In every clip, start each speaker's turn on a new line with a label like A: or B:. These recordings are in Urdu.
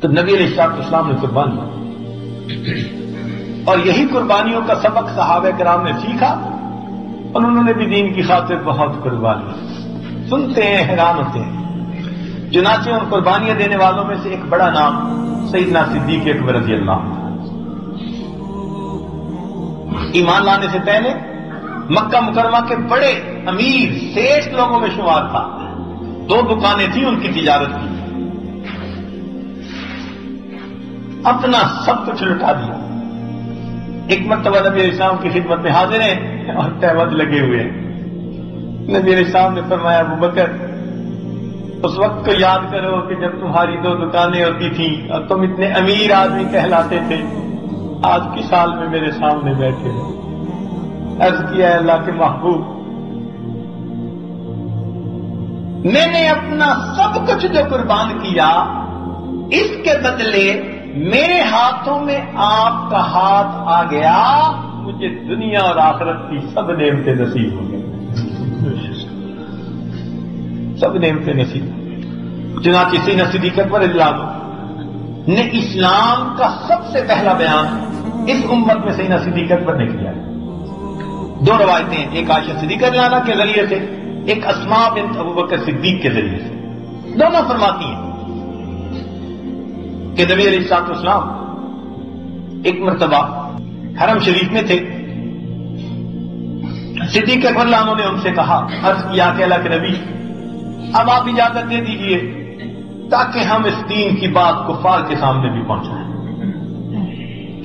A: تو نبی علیہ السلام نے قربانی، اور یہی قربانیوں کا سبق صحابہ کرام نے سیکھا، اور انہوں نے بھی دین کی خاطر بہت قربانی۔ سنتے ہیں حیران ہوتے ہیں۔ چنانچہ ان قربانیاں دینے والوں میں سے ایک بڑا نام سیدنا صدیق اکبر رضی اللہ عنہ۔ ایمان لانے سے پہلے مکہ مکرمہ کے بڑے امیر سیٹھ لوگوں میں شمار تھا، 2 دکانیں تھیں ان کی تجارت کی، اپنا سب کچھ لٹا دیا۔ ایک مرتبہ نبی علیہ السلام کی خدمت میں حاضر ہیں اور تہمت لگے ہوئے ہیں۔ نبی علیہ السلام نے فرمایا ابو بکر اس وقت کو یاد کرو کہ جب تمہاری 2 دکانیں ہوتی تھیں اور تم اتنے امیر آدمی کہلاتے تھے، آج کی سال میں میرے سامنے بیٹھے ہو۔ عرض کیا ہے اللہ کے محبوب، میں نے اپنا سب کچھ جو قربان کیا اس کے بدلے میرے ہاتھوں میں آپ کا ہاتھ آ گیا، مجھے دنیا اور آخرت کی سب نعمتیں نصیب ہو گئی، سب نعمتیں نصیب۔ چنانچہ سیدنا صدیق اکبر رضی اللہ عنہ نے اسلام کا سب سے پہلا بیان اس امت میں سیدنا صدیق اکبر نے کیا۔ 2 روایتیں، ایک عائشہ صدیقہ رضی اللہ عنہ کے ذریعے سے، ایک اسماء بنت ابو بکر صدیق کے ذریعے سے، دونوں فرماتی ہیں کہ نبی علیہ السلام ایک مرتبہ حرم شریف میں تھے۔ صدیق اکبر رضی اللہ عنہ نے ان سے کہا، عرض کیا کہ اللہ کے نبی اب آپ اجازت دے دیجئے تاکہ ہم اس دین کی بات کفار کے سامنے بھی پہنچائیں۔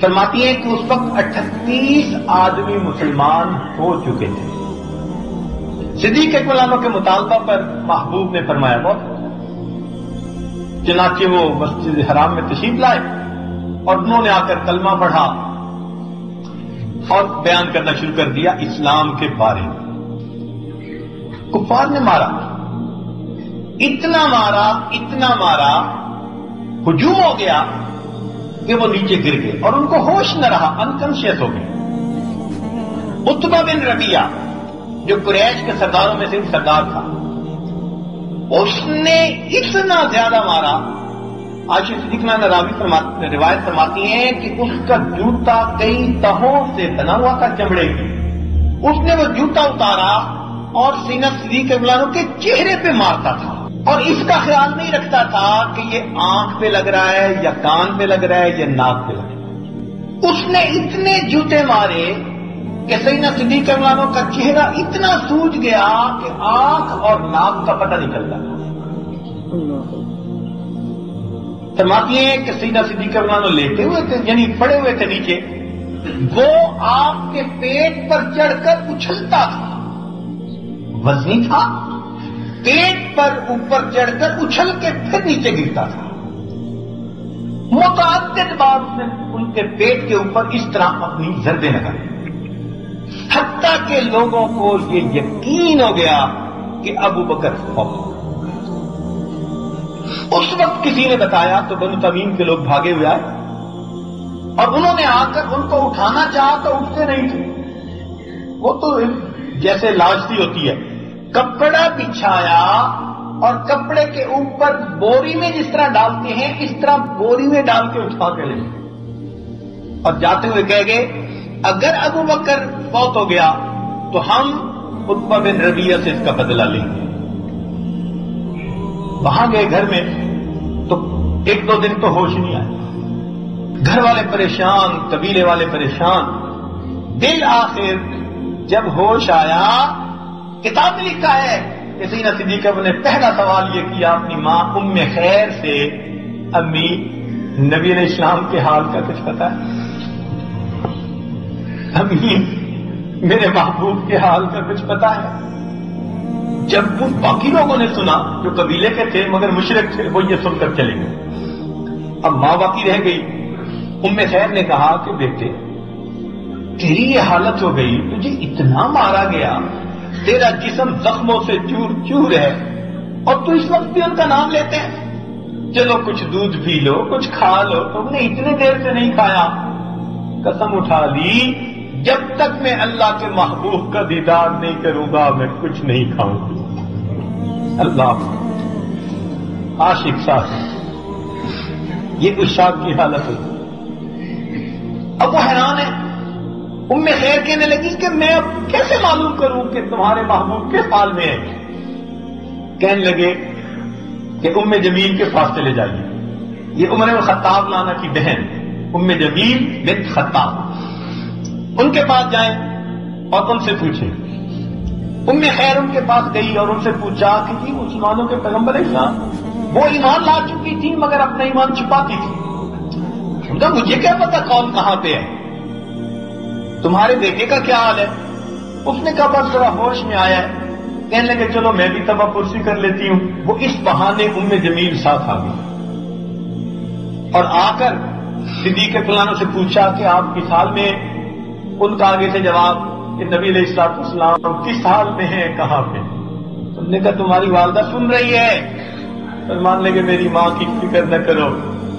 A: فرماتی ہیں کہ اس وقت 38 آدمی مسلمان ہو چکے تھے۔ صدیق اکبر رضی اللہ عنہ کے مطالبہ پر محبوب نے فرمایا بہت، چنانچہ وہ مسجد حرام میں تشریف لائے اور انہوں نے آ کر کلمہ پڑھا اور بیان کرنا شروع کر دیا اسلام کے بارے میں۔ کفار نے مارا، اتنا مارا، ہجوم ہو گیا کہ وہ نیچے گر گئے اور ان کو ہوش نہ رہا، انکانشیس ہو گئے۔ عتبہ بن ربیعہ جو قریش کے سرداروں میں سے ایک سردار تھا، اس نے اتنا زیادہ مارا، عائشہ صدیقہ راوی روایت فرماتی ہیں کہ اس کا جوتا کئی تہوں سے بنا ہوا تھا چمڑے کی، اس نے وہ جوتا اتارا اور سینہ صدیق رضی اللہ عنہ کے چہرے پہ مارتا تھا، اور اس کا خیال نہیں رکھتا تھا کہ یہ آنکھ پہ لگ رہا ہے یا کان پہ لگ رہا ہے یا ناک پہ لگ رہا ہے۔ اس نے اتنے جوتے مارے کہ سیدنا صدیق رضی اللہ عنہ کا چہرہ اتنا سوج گیا کہ آنکھ اور ناک کا پتہ نکل گیا۔ فرماتی ہیں کہ سیدنا صدیق رضی اللہ عنہ لیٹے ہوئے تھے، یعنی پڑے ہوئے تھے نیچے، وہ آپ کے پیٹ پر چڑھ کر اچھلتا تھا، وزنی تھا، پیٹ پر اوپر چڑھ کر اچھل کے پھر نیچے گرتا تھا۔ متعدد بار اس نے ان کے پیٹ کے اوپر اس طرح اپنی ضربیں لگائی، حتیٰ کہ لوگوں کو یہ یقین ہو گیا کہ ابو بکر فوت ہو گئے۔ اس وقت کسی نے بتایا تو بنو تمیم کے لوگ بھاگے ہوئے آئے اور انہوں نے آ کر ان کو اٹھانا چاہا تو اٹھتے نہیں تھے، وہ تو جیسے لاش سی ہوتی ہے، کپڑا بچھایا اور کپڑے کے اوپر بوری میں جس طرح ڈالتے ہیں اس طرح بوری میں ڈال کے اٹھا کے لے، اور جاتے ہوئے کہہ گئے اگر ابو بکر فوت ہو گیا تو ہم عتبہ بن ربیعہ سے اس کا بدلہ لیں گے۔ وہاں گئے گھر میں تو 1-2 دن تو ہوش نہیں آیا، گھر والے پریشان، قبیلے والے پریشان۔ بالآخر جب ہوش آیا، کتاب میں لکھا ہے کہ سیدنا صدیق اکبر نے پہلا سوال یہ کیا اپنی ماں ام خیر سے، امی نبی علیہ السلام کے حال کا کچھ پتا ہے؟ امی میرے محبوب کے حال کا کچھ پتا ہے؟ جب وہ باقی لوگوں نے سنا جو قبیلے کے تھے مگر مشرک تھے، وہ یہ سن کر چلے گئے۔ اب ماں باقی رہ گئی۔ ام خیر نے کہا کہ بیٹے تیری یہ حالت ہو گئی، تجھے اتنا مارا گیا، تیرا جسم زخموں سے چور چور ہے اور تو اس وقت بھی ان کا نام لیتے ہیں، چلو کچھ دودھ پی لو، کچھ کھا لو، تم نے اتنے دیر سے نہیں کھایا۔ قسم اٹھا لی جب تک میں اللہ کے محبوب کا دیدار نہیں کروں گا میں کچھ نہیں کھاؤں گا۔ اللہ عاشق صاحب یہ عشاق کی حالت ہوتی. اب وہ حیران ہے. ام خیر کہنے لگی کہ میں اب کیسے معلوم کروں کہ تمہارے محبوب کس حال میں ہے؟ کہنے لگے کہ ام جمیل کے پاس چلے جائیے. یہ عمر بن خطاب لانا کی بہن ام جمیل بنت خطاب، ان کے پاس جائیں اور ان سے پوچھیں. ام خیر ان کے پاس گئی اور ان سے پوچھا کہ جی مسلمانوں کے پیغمبر اسلام وہ ایمان لا چکی تھی مگر اپنا ایمان چھپاتی تھی. سمجھا مجھے کیا پتا کون کہاں پہ ہے، تمہارے بیٹے کا کیا حال ہے؟ اس نے کہا بس ذرا ہوش میں آیا ہے. کہنے لگے چلو میں بھی تبا پرسی کر لیتی ہوں. وہ اس بہانے ام جمیل ساتھ آ گئی اور آ کر صدیق فلانوں سے پوچھا کہ آپ کس حال میں؟ ان کا آگے سے جواب کہ نبی علیہ الصلوۃ والسلام کس حال میں ہیں، کہاں پہ؟ تم نے کہا تمہاری والدہ سن رہی ہے. فرمان لگے میری ماں کی فکر نہ کرو،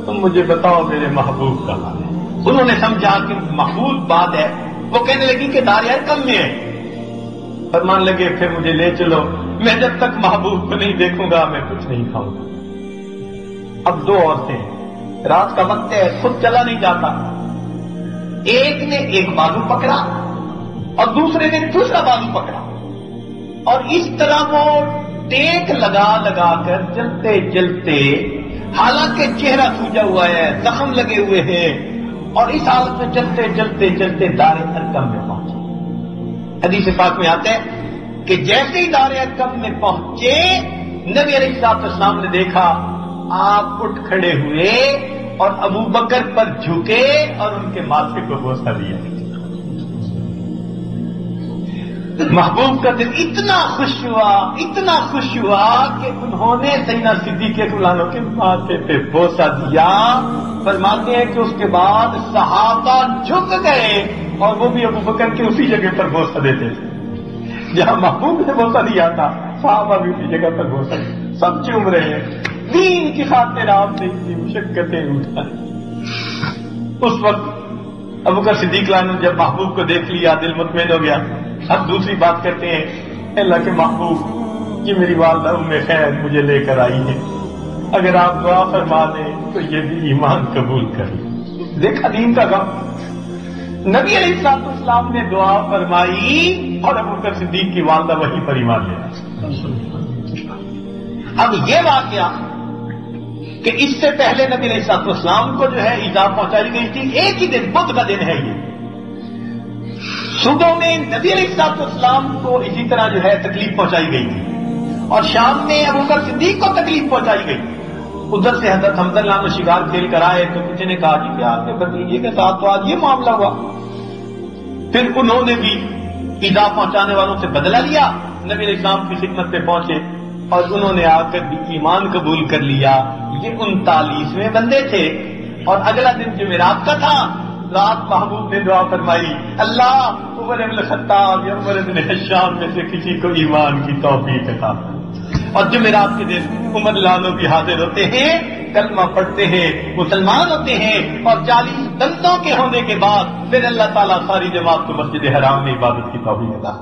A: تم مجھے بتاؤ میرے محبوب کا حال ہے. انہوں نے سمجھا کہ محبوب بات ہے. وہ کہنے لگی کہ دار ارقم میں ہے. فرمان لگے پھر مجھے لے چلو، میں جب تک محبوب کو نہیں دیکھوں گا میں کچھ نہیں کھاؤں گا. اب دو عورتیں، رات کا وقت ہے، خود چلا نہیں جاتا. ایک نے ایک بازو پکڑا اور دوسرے نے دوسرا بازو پکڑا اور اس طرح وہ ٹیک لگا لگا کر چلتے چلتے، حالانکہ چہرہ سوجا ہوا ہے، زخم لگے ہوئے ہیں، اور اس حالت میں چلتے چلتے چلتے دار ارقم میں پہنچے. حدیث پاک میں آتے ہیں کہ جیسے ہی دار ارقم میں پہنچے نبی علیہ الصلوۃ والسلام نے دیکھا، آپ اٹھ کھڑے ہوئے اور ابو بکر پر جھکے اور ان کے ماتھے کو بوسہ دیا. محبوب کا دل اتنا خوش ہوا کہ انہوں نے سیدنا صدیق فلانوں کے ماتھے پہ بوسہ دیا. فرماتے ہیں کہ اس کے بعد صحابہ جھک گئے اور وہ بھی ابو بکر کے اسی جگہ پر بوسہ دیتے تھے جہاں محبوب نے بوسہ دیا تھا. صحابہ بھی اسی جگہ پر بوسہ دیا. سب چوم رہے ہیں. دین کی خاطر آپ نے اتنی مشقتیں اٹھائیں. اس وقت ابو بکر صدیق نے جب محبوب کو دیکھ لیا دل مطمئن ہو گیا. اب دوسری بات کرتے ہیں، اللہ کے محبوب یہ میری والدہ ام خیر مجھے لے کر آئی ہے، اگر آپ دعا فرما دیں تو یہ بھی ایمان قبول کر لیں. دیکھا دین کا غم. نبی علیہ الصلوۃ والسلام نے دعا فرمائی اور ابو بکر صدیق کی والدہ وہیں پر ایمان لے آئی. اب یہ واقعہ کہ اس سے پہلے نبی علیہ الصلوۃ والسلام کو جو ہے ایذا پہنچائی گئی تھی، ایک ہی دن بدھ کا دن ہے یہ. صبح میں نبی علیہ الصلوۃ والسلام کو اسی طرح جو ہے تکلیف پہنچائی گئی تھی اور شام میں ابو بکر صدیق کو تکلیف پہنچائی گئی. ادھر سے حضرت حمزہ نام شکار کھیل کر آئے تو کسی نے کہا کہ آپ کے بھتیجے کے ساتھ تو آج یہ معاملہ ہوا. پھر انہوں نے بھی ایذا پہنچانے والوں سے بدلہ لیا. نبی علیہ السلام کی خدمت پہ پہنچے اور انہوں نے آ کر بھی ایمان قبول کر لیا. یہ 39ویں بندے تھے اور اگلا دن جمعرات کا تھا. رات محبوب نے دعا فرمائی، اللہ عمر بن الخطاب یا عمر بن ہشام میں سے کسی کو ایمان کی توفیق عطا فرما. اور جمعرات کے دن عمر لانو بھی حاضر ہوتے ہیں، کلمہ پڑھتے ہیں، مسلمان ہوتے ہیں اور 40 دندوں کے ہونے کے بعد پھر اللہ تعالیٰ ساری جماعت کو مسجد حرام میں عبادت کی توفیق عطا